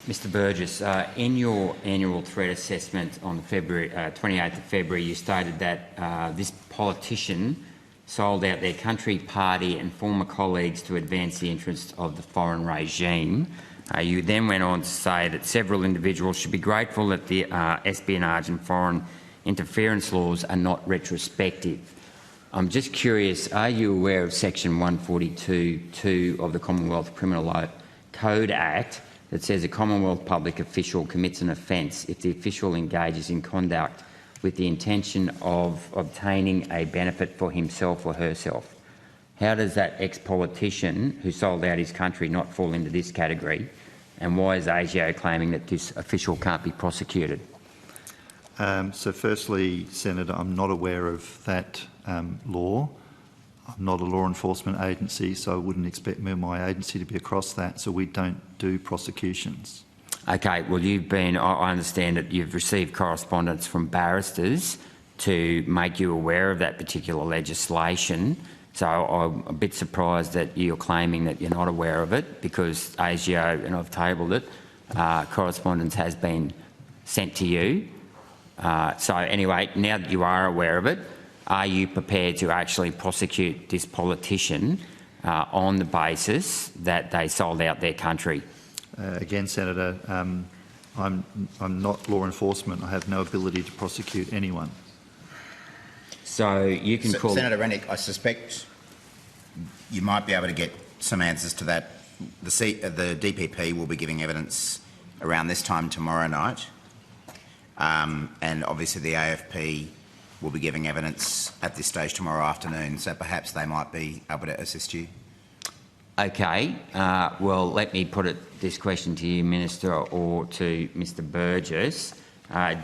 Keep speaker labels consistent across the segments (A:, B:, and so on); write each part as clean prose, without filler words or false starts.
A: Mr Burgess, in your annual threat assessment on the 28th of February, you stated that this politician sold out their country, party and former colleagues to advance the interests of the foreign regime. You then went on to say that several individuals should be grateful that the espionage and foreign interference laws are not retrospective. I'm just curious, are you aware of section 142(2) of the Commonwealth Criminal Code Act that says a Commonwealth public official commits an offence if the official engages in conduct with the intention of obtaining a benefit for himself or herself? How does that ex-politician who sold out his country not fall into this category, and why is ASIO claiming that this official can't be prosecuted?
B: So firstly, Senator, I'm not aware of that law. I'm not a law enforcement agency, so I wouldn't expect me or my agency to be across that, so we don't do prosecutions. Okay, well I understand that you've received correspondence from barristers to make you aware of that particular legislation, so I'm a bit surprised that you're claiming that you're not aware of it, because ASIO, and I've tabled it, correspondence has been sent to you. So anyway, now that you are aware of it, are you prepared to actually prosecute this politician on the basis that they sold out their country? Again, Senator, I'm not law enforcement. I have no ability to prosecute anyone. So you can call...
C: Senator Rennick, I suspect you might be able to get some answers to that. The DPP will be giving evidence around this time tomorrow night, and obviously the AFP will be giving evidence at this stage tomorrow afternoon, so perhaps they might be able to assist you. Okay. Well, let me put this question to you, Minister, or to Mr Burgess.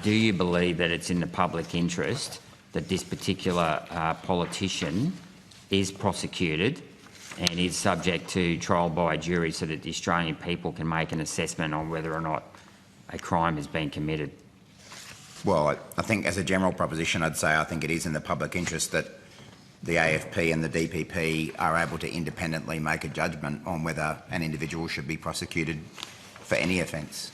C: Do you believe that it's in the public interest that this particular politician is prosecuted and is subject to trial by jury so that the Australian people can make an assessment on whether or not a crime has been committed? Well, I think as a general proposition, I'd say I think it is in the public interest that the AFP and the DPP are able to independently make a judgment on whether an individual should be prosecuted for any offence.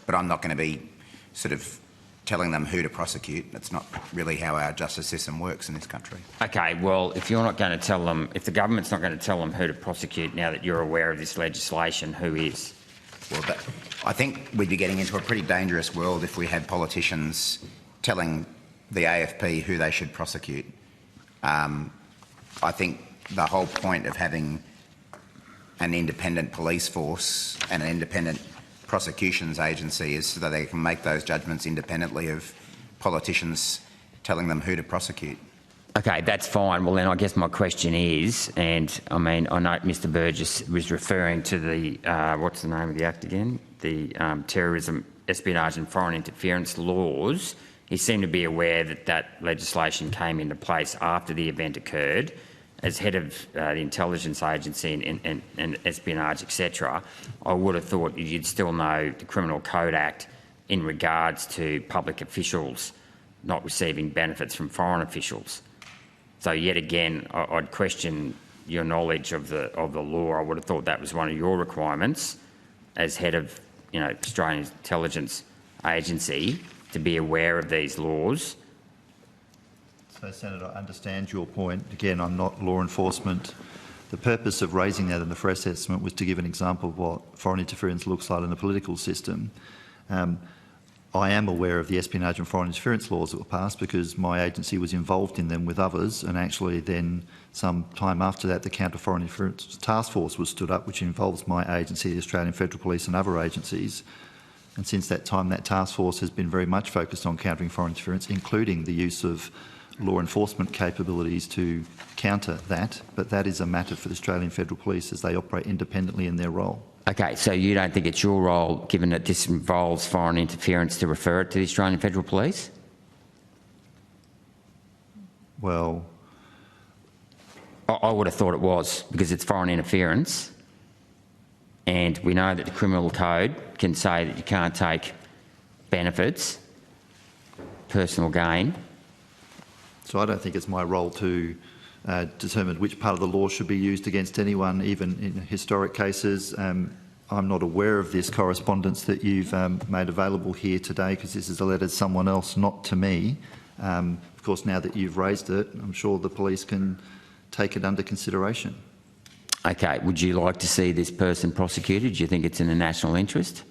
C: But I'm not going to be sort of telling them who to prosecute. That's not really how our justice system works in this country. Okay, well, if you're not going to tell them, if the government's not going to tell them who to prosecute now that you're aware of this legislation, who is? Well, I think we'd be getting into a pretty dangerous world if we had politicians telling the AFP who they should prosecute. I think the whole point of having an independent police force and an independent prosecutions agency is so that they can make those judgments independently of politicians telling them who to prosecute. Okay, that's fine. Well, then I guess my question is, and I mean, I know Mr Burgess was referring to the, what's the name of the Act again? The Terrorism, Espionage and Foreign Interference laws. He seemed to be aware that that legislation came into place after the event occurred. As head of the intelligence agency and espionage, etc., I would have thought you'd still know the Criminal Code Act in regards to public officials not receiving benefits from foreign officials. So yet again, I'd question your knowledge of the law. I would have thought that was one of your requirements as head of, Australian intelligence agency, to be aware of these laws.
B: So, Senator, I understand your point. Again, I'm not law enforcement. The purpose of raising that in the threat assessment was to give an example of what foreign interference looks like in the political system. I am aware of the espionage and foreign interference laws that were passed because my agency was involved in them with others, and actually then some time after that the Counter Foreign Interference Task Force was stood up, which involves my agency, the Australian Federal Police and other agencies. And since that time that task force has been very much focused on countering foreign interference, including the use of law enforcement capabilities to counter that, but that is a matter for the Australian Federal Police as they operate independently in their role. Okay, so you don't think it's your role, given that this involves foreign interference, to refer it to the Australian Federal Police? Well, I would have thought it was, because it's foreign interference, and we know that the Criminal Code can say that you can't take benefits, personal gain. So I don't think it's my role to determine which part of the law should be used against anyone, even in historic cases. I'm not aware of this correspondence that you've made available here today, because this is a letter to someone else, not to me. Of course, now that you've raised it, I'm sure the police can take it under consideration.
A: Okay, would you like to see this person prosecuted? Do you think it's in the national interest?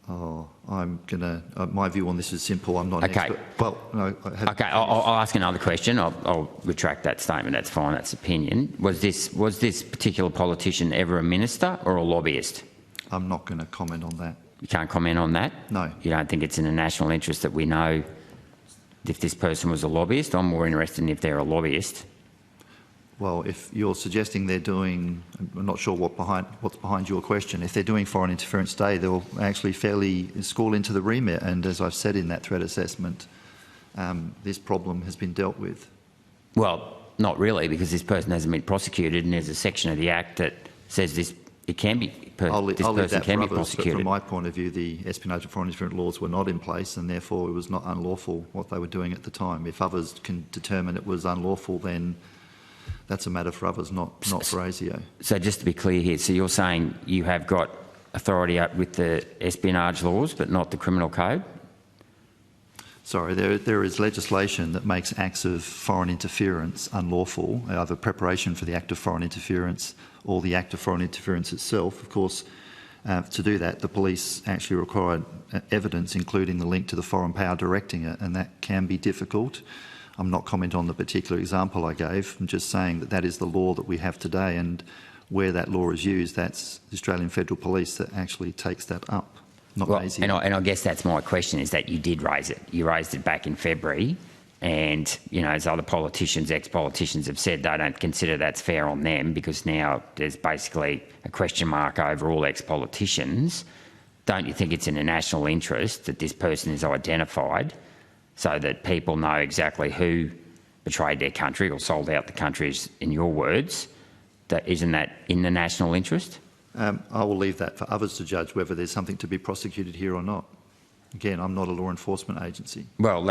B: Oh, I'm going to... my view on this is simple. I'm not an
A: Okay.
B: expert. Well, no...
A: Okay, I'll ask another question. I'll retract that statement. That's fine. That's opinion. Was this particular politician ever a minister or a lobbyist?
B: I'm not going to comment on that.
A: You can't comment on that?
B: No.
A: You don't think it's in the national interest that we know if this person was a lobbyist? I'm more interested in if they're a lobbyist.
B: Well, if you're suggesting they're doing... I'm not sure what's behind your question. If they're doing foreign interference today, they'll actually fairly school into the remit. And as I've said in that threat assessment, this problem has been dealt with.
A: Well, not really, because this person hasn't been prosecuted, and there's a section of the Act that says this can be...
B: I'll leave that for others,
A: prosecuted.
B: but from my point of view, the espionage and foreign interference laws were not in place, and therefore it was not unlawful what they were doing at the time. If others can determine it was unlawful, then that's a matter for others, not for ASIO. So
A: just to be clear here, so you're saying you have got authority with the espionage laws but not the criminal code?
B: Sorry, there is legislation that makes acts of foreign interference unlawful, either preparation for the act of foreign interference or the act of foreign interference itself. Of course, to do that, the police actually require evidence, including the link to the foreign power directing it, and that can be difficult. I'm not commenting on the particular example I gave. I'm just saying that that is the law that we have today, and where that law is used, that's the Australian Federal Police that actually takes that up, not ASIO.
A: And I guess that's my question, is that you did raise it. You raised it back in February, and, you know, as other politicians, ex-politicians have said, they don't consider that's fair on them, because now there's basically a question mark over all ex-politicians. Don't you think it's in the national interest that this person is identified, so that people know exactly who betrayed their country or sold out the countries, in your words? Isn't that in the national interest?
B: I will leave that for others to judge whether there's something to be prosecuted here or not. Again, I'm not a law enforcement agency.
A: Well,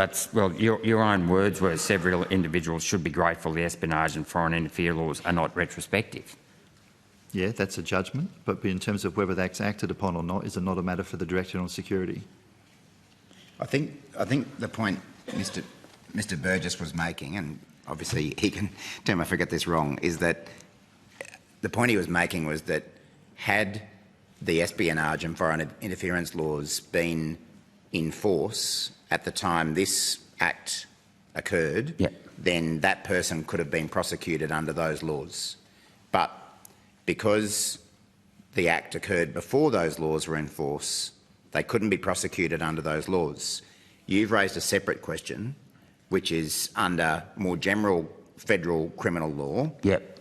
A: your own words were several individuals should be grateful the espionage and foreign interference laws are not retrospective.
B: Yeah, that's a judgment, but in terms of whether that's acted upon or not, is it not a matter for the Director on Security?
C: I think the point Mr. Burgess was making, and obviously he can tell me if I get this wrong, is that the point he was making was that had the espionage and foreign interference laws been in force at the time this act occurred, then that person could have been prosecuted under those laws. But because the act occurred before those laws were in force, they couldn't be prosecuted under those laws. You've raised a separate question, which is under more general federal criminal law,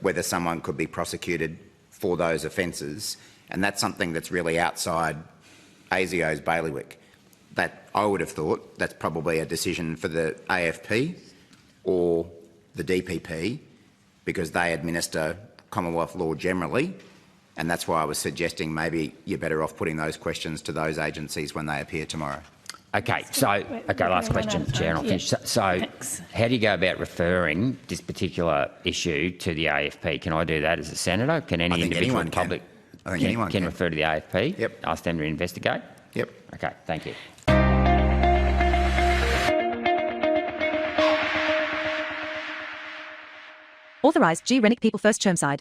C: whether someone could be prosecuted for those offences, and that's something that's really outside ASIO's bailiwick. That I would have thought that's probably a decision for the AFP or the DPP, because they administer Commonwealth law generally, and that's why I was suggesting maybe you're better off putting those questions to those agencies when they appear tomorrow.
A: Okay, last question, Chair, and I'll finish. So how do you go about referring this particular issue to the AFP? Can I do that as a senator? Can any individual public can refer to the AFP?
C: Yep.
A: Ask them to investigate?
C: Yep.
A: Okay, thank you.
D: Authorised G. Rennick People First Chermside.